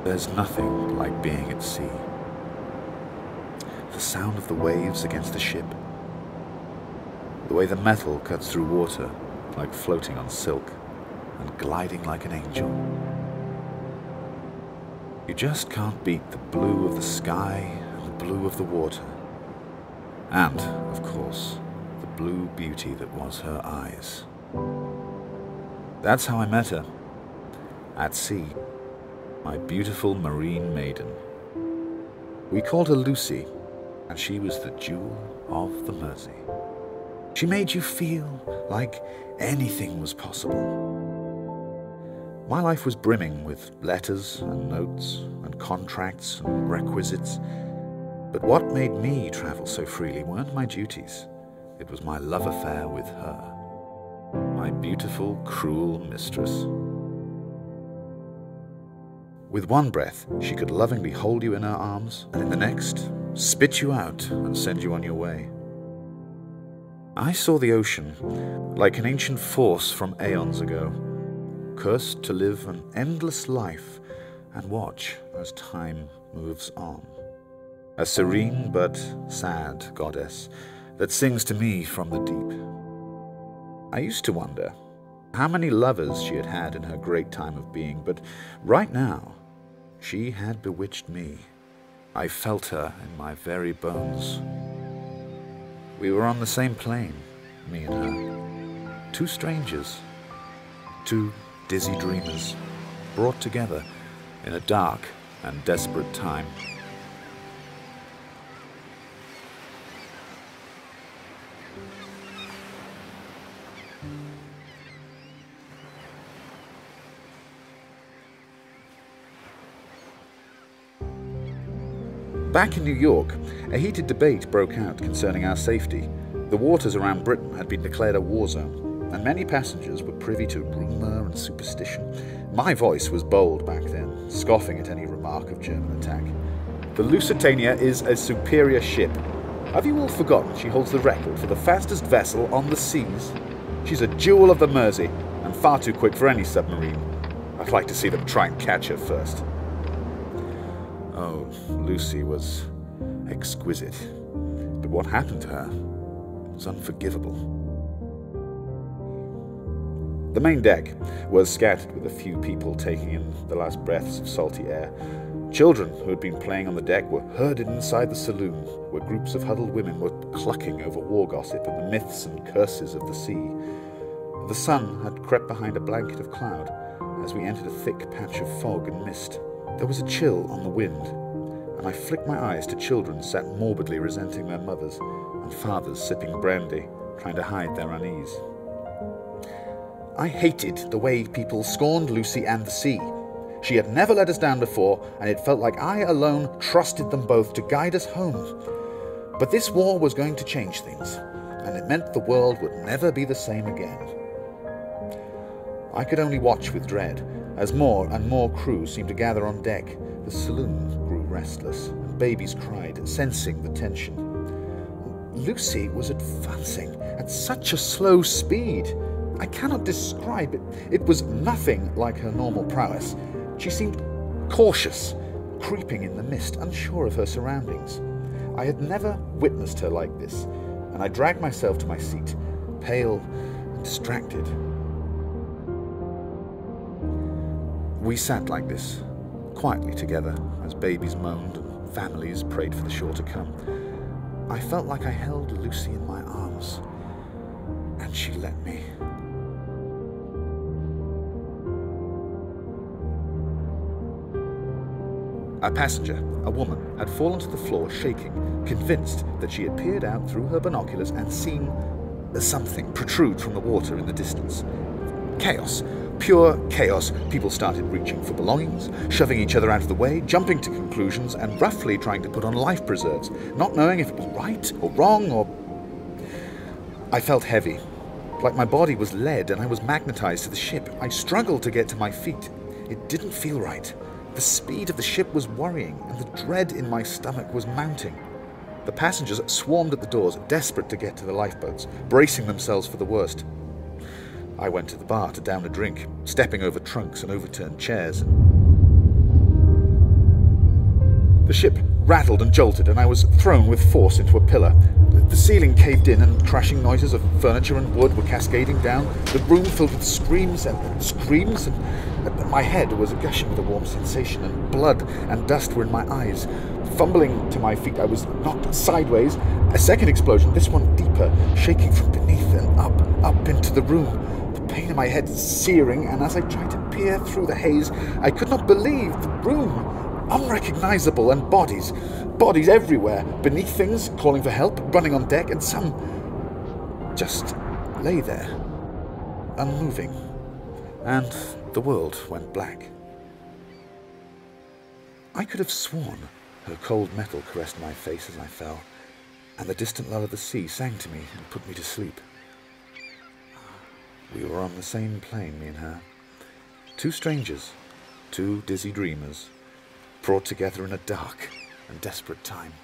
There's nothing like being at sea. The sound of the waves against the ship, the way the metal cuts through water like floating on silk and gliding like an angel. You just can't beat the blue of the sky and the blue of the water. And, of course, the blue beauty that was her eyes. That's how I met her. At sea. My beautiful marine maiden. We called her Lucy, and she was the jewel of the Mersey. She made you feel like anything was possible. My life was brimming with letters and notes and contracts and requisites, but what made me travel so freely weren't my duties. It was my love affair with her, my beautiful, cruel mistress. With one breath, she could lovingly hold you in her arms, and in the next, spit you out and send you on your way. I saw the ocean like an ancient force from aeons ago, cursed to live an endless life and watch as time moves on. A serene but sad goddess that sings to me from the deep. I used to wonder how many lovers she had had in her great time of being, but right now, she had bewitched me. I felt her in my very bones. We were on the same plane, me and her. Two strangers, two dizzy dreamers, brought together in a dark and desperate time. Back in New York, a heated debate broke out concerning our safety. The waters around Britain had been declared a war zone, and many passengers were privy to rumour and superstition. My voice was bold back then, scoffing at any remark of German attack. The Lusitania is a superior ship. Have you all forgotten she holds the record for the fastest vessel on the seas? She's a jewel of the Mersey, and far too quick for any submarine. I'd like to see them try and catch her first. Oh, Lucy was exquisite, but what happened to her was unforgivable. The main deck was scattered with a few people taking in the last breaths of salty air. Children who had been playing on the deck were herded inside the saloon, where groups of huddled women were clucking over war gossip and the myths and curses of the sea. The sun had crept behind a blanket of cloud as we entered a thick patch of fog and mist. There was a chill on the wind, and I flicked my eyes to children sat morbidly resenting their mothers, and fathers sipping brandy, trying to hide their unease. I hated the way people scorned Lucy and the sea. She had never let us down before, and it felt like I alone trusted them both to guide us home. But this war was going to change things, and it meant the world would never be the same again. I could only watch with dread, as more and more crew seemed to gather on deck. The saloon grew restless, and babies cried, sensing the tension. Lucy was advancing at such a slow speed. I cannot describe it. It was nothing like her normal prowess. She seemed cautious, creeping in the mist, unsure of her surroundings. I had never witnessed her like this, and I dragged myself to my seat, pale and distracted. We sat like this, quietly together, as babies moaned and families prayed for the shore to come. I felt like I held Lucy in my arms, and she let me. A passenger, a woman, had fallen to the floor shaking, convinced that she had peered out through her binoculars and seen something protrude from the water in the distance. Chaos. Pure chaos. People started reaching for belongings, shoving each other out of the way, jumping to conclusions, and roughly trying to put on life preserves, not knowing if it was right or wrong or... I felt heavy, like my body was lead and I was magnetized to the ship. I struggled to get to my feet. It didn't feel right. The speed of the ship was worrying, and the dread in my stomach was mounting. The passengers swarmed at the doors, desperate to get to the lifeboats, bracing themselves for the worst. I went to the bar to down a drink, stepping over trunks and overturned chairs. The ship rattled and jolted, and I was thrown with force into a pillar. The ceiling caved in, and crashing noises of furniture and wood were cascading down. The room filled with screams, and my head was gushing with a warm sensation, and blood and dust were in my eyes. Fumbling to my feet, I was knocked sideways. A second explosion, this one deeper, shaking from beneath and up into the room. The pain in my head searing, and as I tried to peer through the haze, I could not believe the room. Unrecognizable, and bodies everywhere, beneath things, calling for help, running on deck, and some just lay there, unmoving, and the world went black. I could have sworn her cold metal caressed my face as I fell, and the distant lull of the sea sang to me and put me to sleep. We were on the same plane, me and her. Two strangers, two dizzy dreamers, brought together in a dark and desperate time.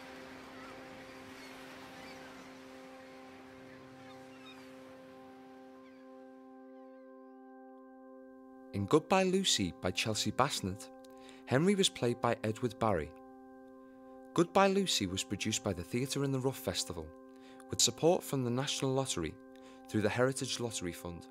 In Goodbye Lucy by Chelsea Bassnett, Henry was played by Edward Barry. Goodbye Lucy was produced by the Theatre in the Rough Festival, with support from the National Lottery through the Heritage Lottery Fund.